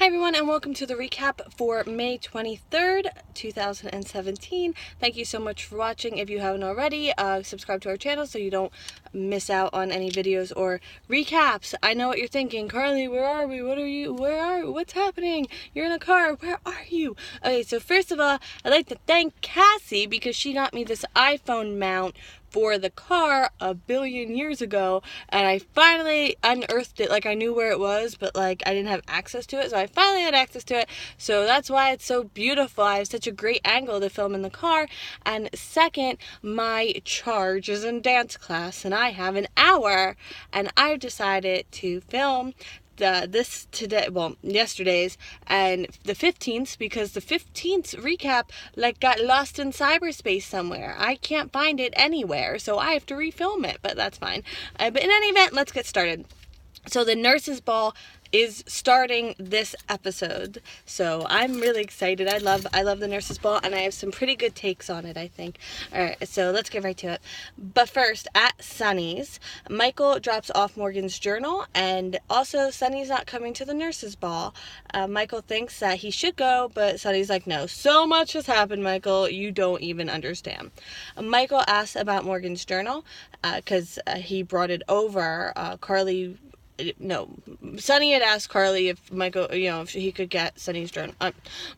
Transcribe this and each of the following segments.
everyone, and welcome to the recap for May 23rd, 2017. Thank you so much for watching. If you haven't already, subscribe to our channel so you don't miss out on any videos or recaps. I know what you're thinking. Carly, where are we? What's happening? You're in a car. Where are you? Okay, so first of all, I'd like to thank Cassie because she got me this iPhone mount for the car a billion years ago, and I finally unearthed it. Like, I knew where it was, but like I didn't have access to it, so I finally had access to it. So that's why it's so beautiful. I have such a great angle to film in the car. And second, my charge is in dance class and I have an hour, and I've decided to film yesterday's and the 15th, because the 15th recap got lost in cyberspace somewhere. I can't find it anywhere, so I have to refilm it, but that's fine. But in any event, let's get started. So the nurses' ball is starting this episode, so I'm really excited. I love the nurses' ball, and I have some pretty good takes on it, I think. Alright, so let's get right to it. But first, at Sonny's, Michael drops off Morgan's journal, and also Sonny's not coming to the nurses' ball. Michael thinks that he should go, but Sonny's like, no, so much has happened, Michael, you don't even understand. Michael asks about Morgan's journal, because he brought it over. Sonny had asked Carly if Michael, if he could get Sonny's journal.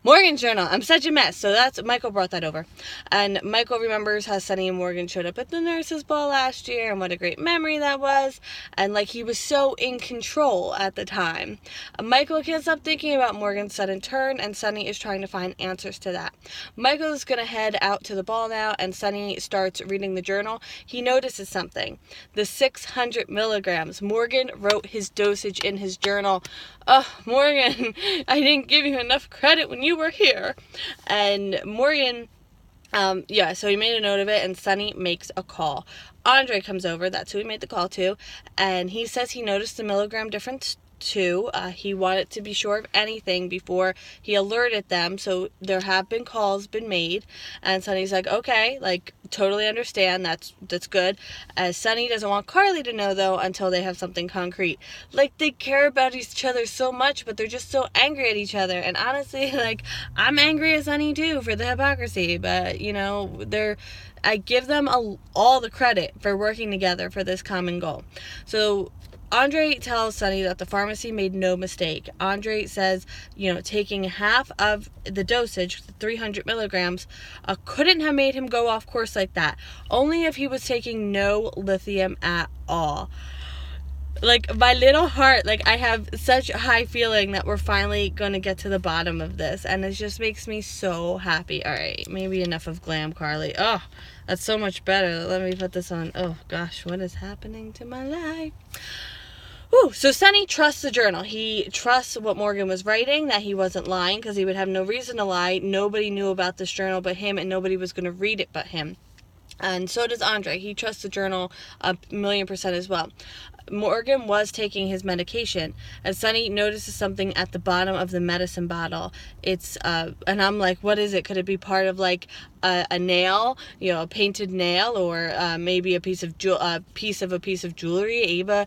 Morgan's journal. I'm such a mess. So Michael brought that over. And Michael remembers how Sonny and Morgan showed up at the nurses' ball last year, and what a great memory that was. And he was so in control at the time. Michael can't stop thinking about Morgan's sudden turn, and Sonny is trying to find answers to that. Michael is going to head out to the ball now, and Sonny starts reading the journal. He notices something. The 600 milligrams. Morgan wrote his dosage in his journal. Oh, Morgan, I didn't give you enough credit when you were here. And Morgan, so he made a note of it, and Sonny makes a call. Andre comes over, that's who he made the call to, and he says he noticed the milligram difference too. He wanted to be sure of anything before he alerted them, so there have been calls been made, and Sonny's like, okay, totally understand, that's good. Sonny doesn't want Carly to know, though, until they have something concrete. They care about each other so much, but they're just so angry at each other, and honestly, I'm angry at Sonny too for the hypocrisy, but, I give them all the credit for working together for this common goal. So Andre tells Sonny that the pharmacy made no mistake. Andre says, taking half of the dosage, 300 milligrams, couldn't have made him go off course like that. Only if he was taking no lithium at all. My little heart, I have such a high feeling that we're finally going to get to the bottom of this, and it just makes me so happy. Alright, maybe enough of glam, Carly. Oh, that's so much better. Let me put this on. Oh gosh, what is happening to my life? Ooh, so Sonny trusts the journal. He trusts what Morgan was writing, that he wasn't lying, because he would have no reason to lie. Nobody knew about this journal but him, and nobody was going to read it but him. And so does Andre. He trusts the journal 1,000,000% as well. Morgan was taking his medication, and Sonny notices something at the bottom of the medicine bottle. It's and I'm like, what is it? Could it be part of a nail, a painted nail, or maybe a piece of jewelry Ava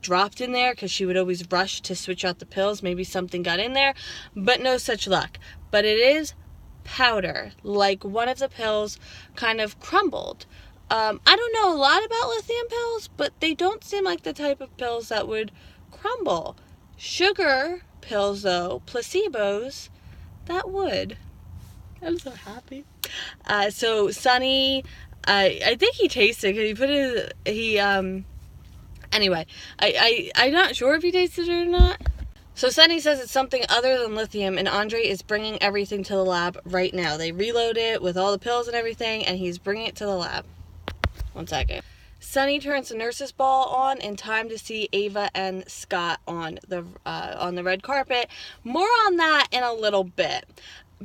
dropped in there, because she would always rush to switch out the pills. Maybe something got in there, but no such luck. But it is powder. One of the pills kind of crumbled. I don't know a lot about lithium pills, but they don't seem like the type of pills that would crumble. Sugar pills, though, placebos, that would. I'm so happy. So Sonny, I think he tasted it, because anyway, I'm not sure if he tasted it or not. So Sonny says it's something other than lithium, and Andre is bringing everything to the lab right now. They reload it with all the pills and everything, and he's bringing it to the lab. 1 second. Sonny turns the nurses' ball on in time to see Ava and Scott on the red carpet. More on that in a little bit.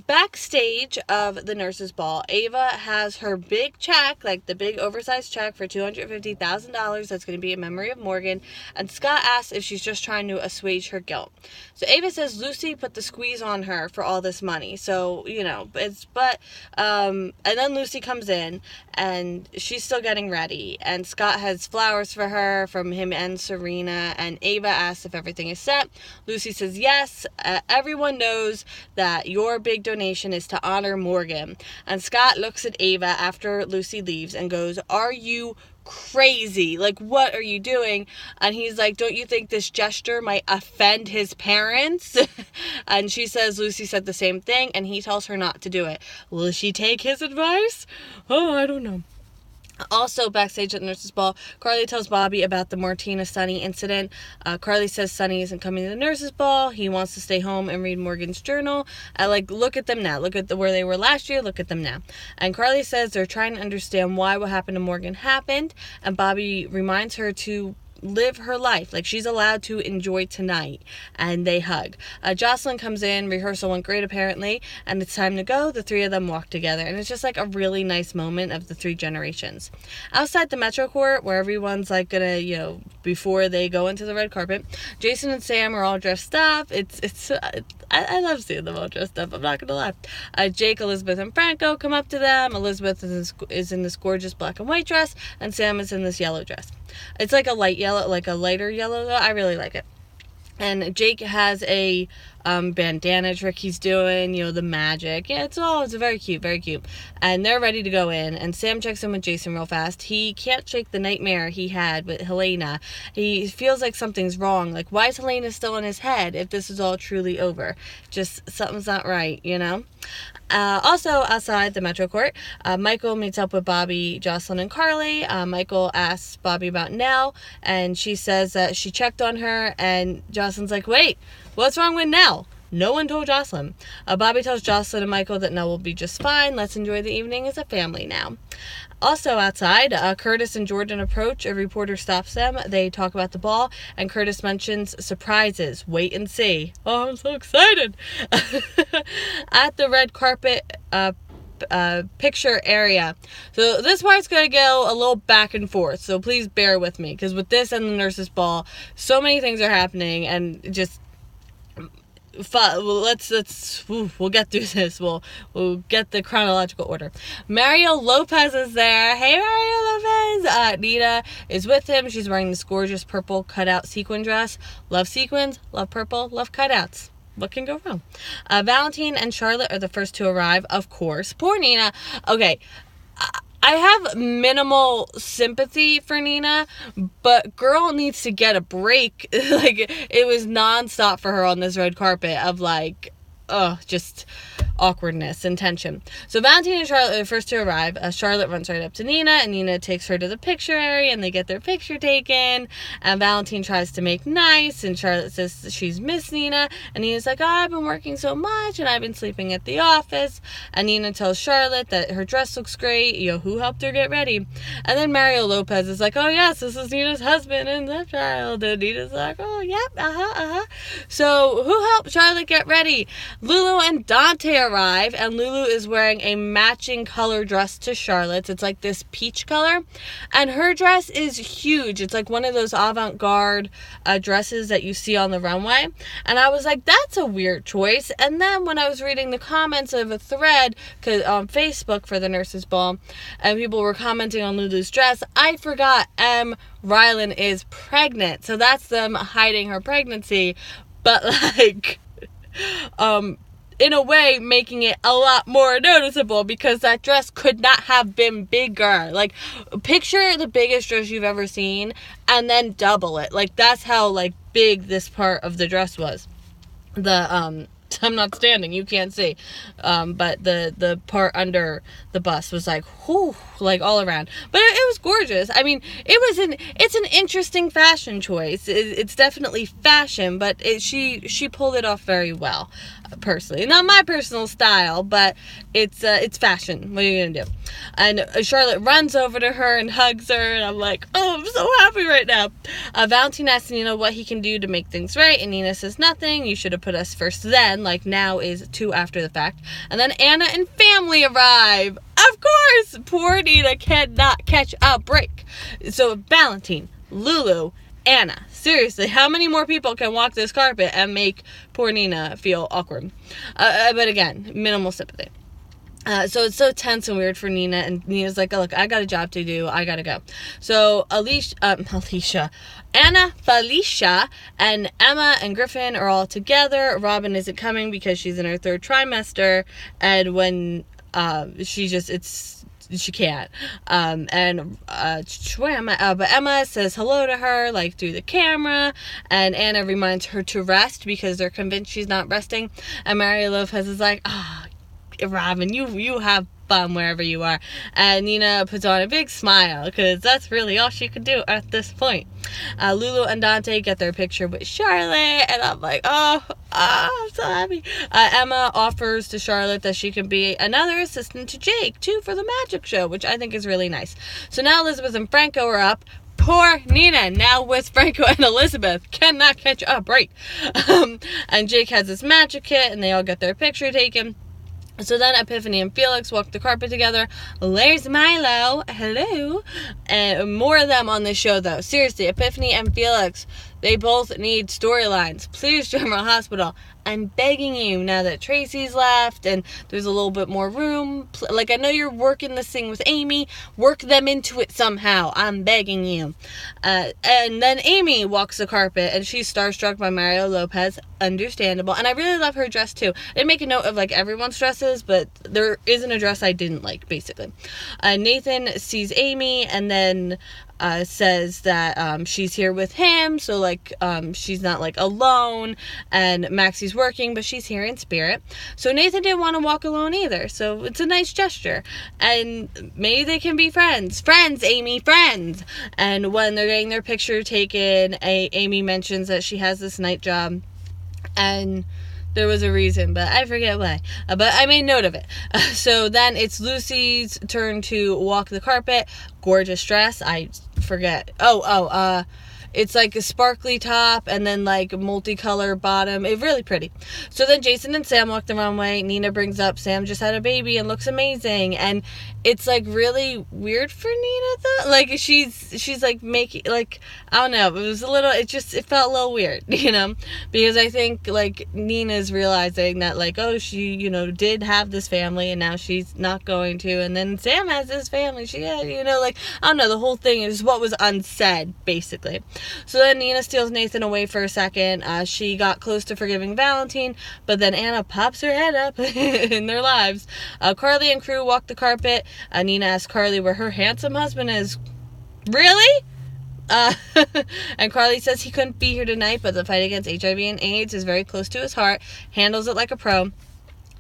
Backstage of the nurses' ball, Ava has her big check, like the big oversized check for $250,000 that's going to be in memory of Morgan, and Scott asks if she's just trying to assuage her guilt. So Ava says Lucy put the squeeze on her for all this money, so, and then Lucy comes in, and she's still getting ready, and Scott has flowers for her from him and Serena, and Ava asks if everything is set. Lucy says yes, everyone knows that your big donation is to honor Morgan. And Scott looks at Ava after Lucy leaves and goes, "Are you crazy? Like, what are you doing?" And he's like, "Don't you think this gesture might offend his parents?" And she says Lucy said the same thing, and he tells her not to do it. Will she take his advice? Oh, I don't know. Also, backstage at the nurses' ball, Carly tells Bobby about the Martina Sonny incident. Carly says Sonny isn't coming to the nurses' ball. He wants to stay home and read Morgan's journal. Look at them now. Look at where they were last year. Look at them now. And Carly says they're trying to understand why what happened to Morgan happened. And Bobby reminds her to live her life. Like, she's allowed to enjoy tonight. And they hug. Jocelyn comes in. Rehearsal went great, apparently. And it's time to go. The three of them walk together. And it's just like a really nice moment of the three generations. Outside the Metro Court, where everyone's like gonna, before they go into the red carpet, Jason and Sam are all dressed up. I love seeing them all dressed up. I'm not gonna lie. Jake, Elizabeth, and Franco come up to them. Elizabeth is in this gorgeous black and white dress, and Sam is in this yellow dress. It's like a light yellow, like a lighter yellow, though. I really like it. And Jake has a bandana trick he's doing, the magic. Yeah, it's very cute, very cute. And they're ready to go in, and Sam checks in with Jason real fast. He can't shake the nightmare he had with Helena. He feels like something's wrong. Like, why is Helena still in his head if this is all truly over? Just something's not right, Also, outside the Metro Court, Michael meets up with Bobby, Jocelyn, and Carly. Michael asks Bobby about Nell, and she says that she checked on her, and Jocelyn's like, "Wait, what's wrong with Nell?" No one told Jocelyn. Bobby tells Jocelyn and Michael that Nell will be just fine. Let's enjoy the evening as a family now. Also outside, Curtis and Jordan approach. A reporter stops them. They talk about the ball, and Curtis mentions surprises. Wait and see. Oh, I'm so excited. At the red carpet picture area. So this part's going to go a little back and forth, so please bear with me, because with this and the nurses' ball, so many things are happening, and just we'll get through this. We'll get the chronological order. Mario Lopez is there. Hey, Mario Lopez. Nina is with him. She's wearing this gorgeous purple cutout sequin dress. Love sequins, love purple, love cutouts. What can go wrong? Valentine and Charlotte are the first to arrive, of course. Poor Nina. Okay, I have minimal sympathy for Nina, but girl needs to get a break. It was nonstop for her on this red carpet of just awkwardness and tension. So Valentine and Charlotte are the first to arrive. Charlotte runs right up to Nina, and Nina takes her to the picture area, and they get their picture taken. And Valentine tries to make nice, and Charlotte says she's missed Nina. And Nina's like, I've been working so much, and I've been sleeping at the office. And Nina tells Charlotte that her dress looks great. Who helped her get ready? And then Mario Lopez is like, oh yes, this is Nina's husband and the child. And Nina's like, oh yep, So who helped Charlotte get ready? Lulu and Dante arrive, and Lulu is wearing a matching color dress to Charlotte's. It's like this peach color, and her dress is huge. It's like one of those avant-garde dresses that you see on the runway, and I was like, that's a weird choice. And then when I was reading the comments of a thread on Facebook for the nurses' ball, and people were commenting on Lulu's dress, I forgot M. Rylan is pregnant, so that's them hiding her pregnancy, but in a way making it a lot more noticeable, because that dress could not have been bigger. Picture the biggest dress you've ever seen and then double it. That's how big this part of the dress was. I'm not standing, you can't see, but the part under the bust was all around, but it was gorgeous. I mean, it's an interesting fashion choice. It's definitely fashion, but she pulled it off very well, personally. Not my personal style, but it's fashion. What are you gonna do? And Charlotte runs over to her and hugs her, and I'm like, oh, I'm so happy right now. Valentine asks Nina what he can do to make things right, and Nina says nothing. You should have put us first then. like now is 2 after the fact. And then Anna and family arrive. Of course, poor Nina cannot catch a break. So Valentine, Lulu, Anna. Seriously, how many more people can walk this carpet and make poor Nina feel awkward? But again, minimal sympathy. So it's so tense and weird for Nina, and Nina's like, oh, look, I got a job to do, I gotta go. So Anna, Felicia, and Emma and Griffin are all together. Robin isn't coming because she's in her 3rd trimester, and when she can't. But Emma says hello to her, like, through the camera, and Anna reminds her to rest because they're convinced she's not resting, and Mario Lopez is like, Robin, you have fun wherever you are. And Nina puts on a big smile because that's really all she could do at this point. Lulu and Dante get their picture with Charlotte, and I'm like, I'm so happy. Emma offers to Charlotte that she can be another assistant to Jake too for the magic show, which I think is really nice. So now Elizabeth and Franco are up. Poor Nina, now with Franco and Elizabeth, cannot catch a break. And Jake has his magic kit, and they all get their picture taken. So then Epiphany and Felix walk the carpet together. There's Milo. Hello. And more of them on this show, though. Seriously, Epiphany and Felix, they both need storylines. Please, General Hospital, I'm begging you, now that Tracy's left and there's a little bit more room. Like, I know you're working this thing with Amy. Work them into it somehow. I'm begging you. And then Amy walks the carpet, and she's starstruck by Mario Lopez. Understandable. And I really love her dress, too. I didn't make a note of, like, everyone's dresses, but there isn't a dress I didn't like, basically. Nathan sees Amy and then says that she's here with him, so like she's not like alone, and Maxie's working, but she's here in spirit. So Nathan didn't want to walk alone either, so it's a nice gesture, and maybe they can be friends, Amy, friends. And when they're getting their picture taken, Amy mentions that she has this night job, and there was a reason, but I forget why. But I made note of it. So then it's Lucy's turn to walk the carpet. Gorgeous dress. I forget. It's like a sparkly top and then like multicolor bottom. It's really pretty. So then Jason and Sam walk the runway. Nina brings up Sam just had a baby and looks amazing. And it's like really weird for Nina though. Like she's like making, like, I don't know. It felt a little weird, you know, because I think like Nina's realizing that like, oh, she, you know, did have this family and now she's not going to. And then Sam has this family. She had, you know, like, I don't know. The whole thing is what was unsaid, basically. So then Nina steals Nathan away for a second. She got close to forgiving Valentine, but then Anna pops her head up in their lives. Carly and crew walk the carpet. Nina asks Carly where her handsome husband is. Really? And Carly says he couldn't be here tonight, but the fight against HIV and AIDS is very close to his heart. Handles it like a pro.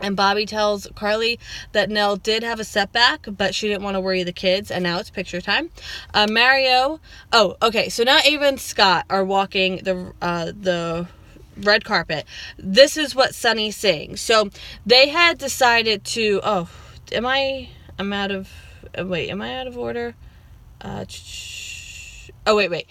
And Bobby tells Carly that Nell did have a setback, but she didn't want to worry the kids, and now it's picture time. Mario... Oh, okay, so now Ava and Scott are walking the red carpet. This is what Sonny's saying. So they had decided to... Oh, am I out of order? Wait.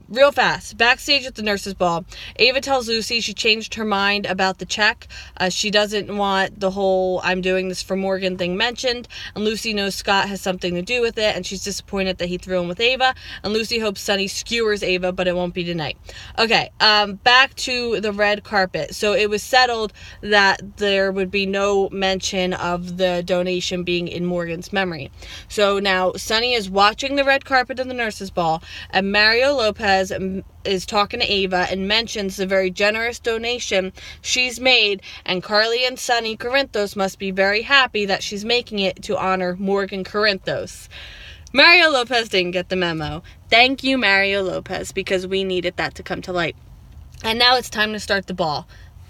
Real fast. Backstage at the nurses' ball, Ava tells Lucy she changed her mind about the check. She doesn't want the whole I'm doing this for Morgan thing mentioned. And Lucy knows Scott has something to do with it, and she's disappointed that he threw in with Ava. And Lucy hopes Sonny skewers Ava, but it won't be tonight. Okay, back to the red carpet. So it was settled that there would be no mention of the donation being in Morgan's memory. So now Sonny is watching the red carpet of the nurses' ball, and Mario Lopez is talking to Ava and mentions the very generous donation she's made, and Carly and Sonny Corinthos must be very happy that she's making it to honor Morgan Corinthos. Mario Lopez didn't get the memo. Thank you, Mario Lopez, because we needed that to come to light. And now it's time to start the ball,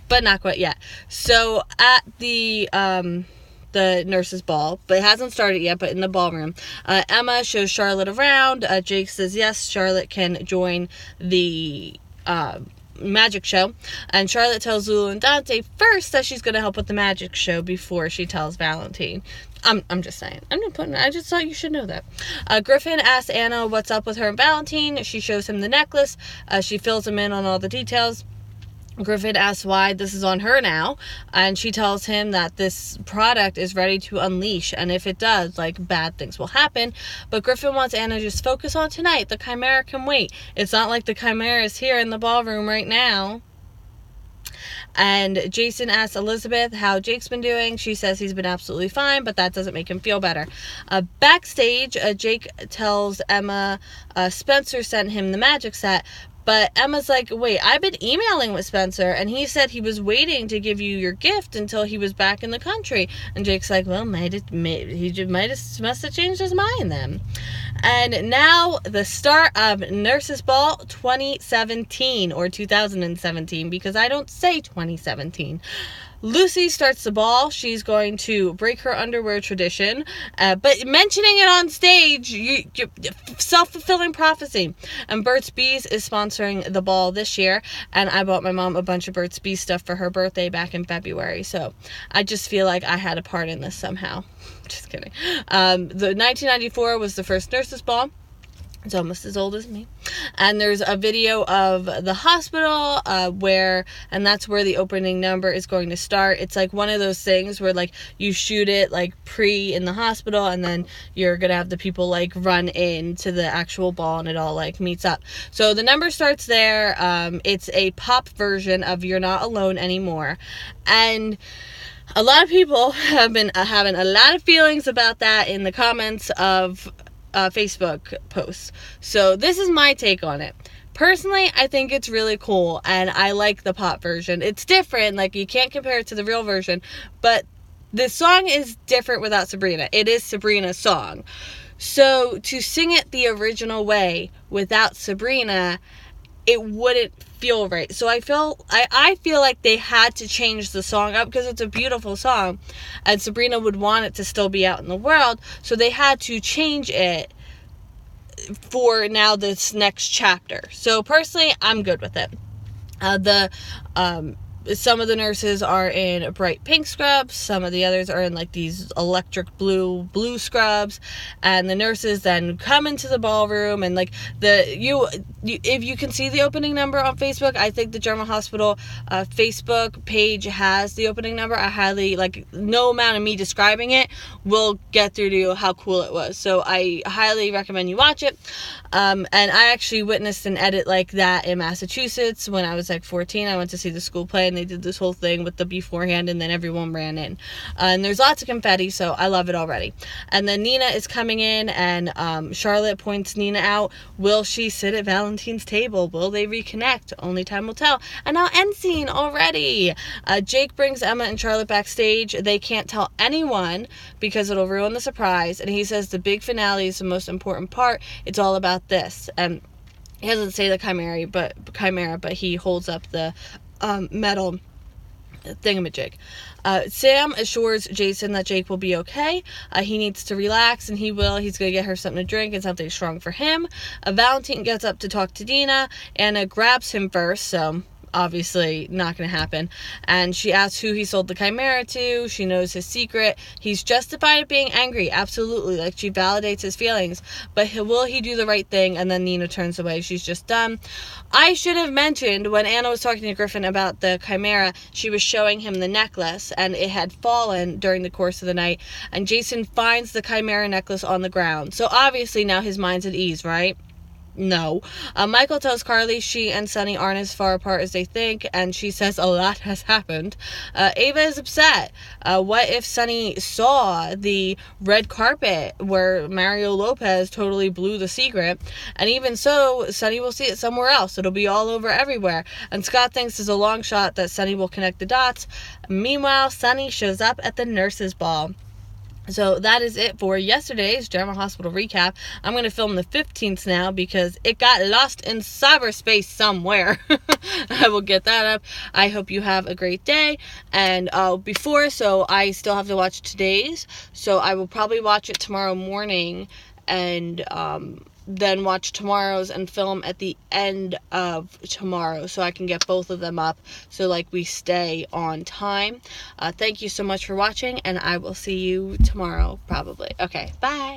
but not quite yet. So at the nurses' ball, but it hasn't started yet, but in the ballroom, Emma shows Charlotte around. Jake says yes, Charlotte can join the magic show, and Charlotte tells Lulu and Dante first that she's going to help with the magic show before she tells Valentine. I'm just saying. I just thought you should know that. Griffin asks Anna what's up with her and Valentine. She shows him the necklace. She fills him in on all the details. Griffin asks why this is on her now, and she tells him that this product is ready to unleash, and if it does, like, bad things will happen. But Griffin wants Anna to just focus on tonight. The Chimera can wait. It's not like the Chimera is here in the ballroom right now. And Jason asks Elizabeth how Jake's been doing. She says he's been absolutely fine, but that doesn't make him feel better. Backstage, Jake tells Emma Spencer sent him the magic set. But Emma's like, wait, I've been emailing with Spencer, and he said he was waiting to give you your gift until he was back in the country. And Jake's like, well, must have changed his mind then. And now the start of Nurses Ball 2017, or 2017, because I don't say 2017. Lucy starts the ball. She's going to break her underwear tradition. But mentioning it on stage, you self-fulfilling prophecy. And Burt's Bees is sponsoring the ball this year. And I bought my mom a bunch of Burt's Bees stuff for her birthday back in February. So I just feel like I had a part in this somehow. Just kidding. The 1994 was the first Nurses Ball. It's almost as old as me. And there's a video of the hospital and that's where the opening number is going to start. It's like one of those things where, like, you shoot it like pre in the hospital, and then you're gonna have the people like run into the actual ball, and it all like meets up. So the number starts there. It's a pop version of You're Not Alone Anymore. And a lot of people have been having a lot of feelings about that in the comments of Facebook posts. So this is my take on it. Personally, I think it's really cool, and I like the pop version. It's different, like, you can't compare it to the real version, but the song is different without Sabrina. It is Sabrina's song. So to sing it the original way without Sabrina, it wouldn't feel right. So I feel like they had to change the song up because it's a beautiful song, and Sabrina would want it to still be out in the world, so they had to change it for now this next chapter. So personally, I'm good with it. Some of the nurses are in bright pink scrubs. Some of the others are in like these electric blue scrubs. And the nurses then come into the ballroom, and like if you can see the opening number on Facebook, I think the General Hospital Facebook page has the opening number. I highly, like, no amount of me describing it will get through to you how cool it was. So I highly recommend you watch it. And I actually witnessed an edit like that in Massachusetts when I was like 14. I went to see the school play, and they did this whole thing with the beforehand, and then everyone ran in. And there's lots of confetti, so I love it already. And then Nina is coming in, and Charlotte points Nina out. Will she sit at Valentine's table? Will they reconnect? Only time will tell. And now end scene already. Jake brings Emma and Charlotte backstage. They can't tell anyone because it'll ruin the surprise. And he says the big finale is the most important part. It's all about this. And he doesn't say the chimera, but he holds up the metal thingamajig. Sam assures Jason that Jake will be okay. He needs to relax, and he will. He's going to get her something to drink and something strong for him. Valentine gets up to talk to Dina. Anna grabs him first, so obviously not going to happen. And she asks who he sold the chimera to. She knows his secret. He's justified at being angry, absolutely. Like, she validates his feelings. But will he do the right thing? And then Nina turns away. She's just done. I should have mentioned when Anna was talking to Griffin about the chimera, she was showing him the necklace, and it had fallen during the course of the night. And Jason finds the chimera necklace on the ground. So obviously now his mind's at ease, right? No. Michael tells Carly she and Sonny aren't as far apart as they think, and she says a lot has happened. Ava is upset. What if Sonny saw the red carpet where Mario Lopez totally blew the secret? And even so, Sonny will see it somewhere else. It'll be all over everywhere. And Scott thinks there's a long shot that Sonny will connect the dots. Meanwhile, Sonny shows up at the nurses' ball. So that is it for yesterday's General Hospital recap. I'm going to film the 15th now because it got lost in cyberspace somewhere. I will get that up. I hope you have a great day. And so I still have to watch today's. So I will probably watch it tomorrow morning, and then watch tomorrow's and film at the end of tomorrow so I can get both of them up so like we stay on time. Thank you so much for watching, and I will see you tomorrow probably. Okay, bye.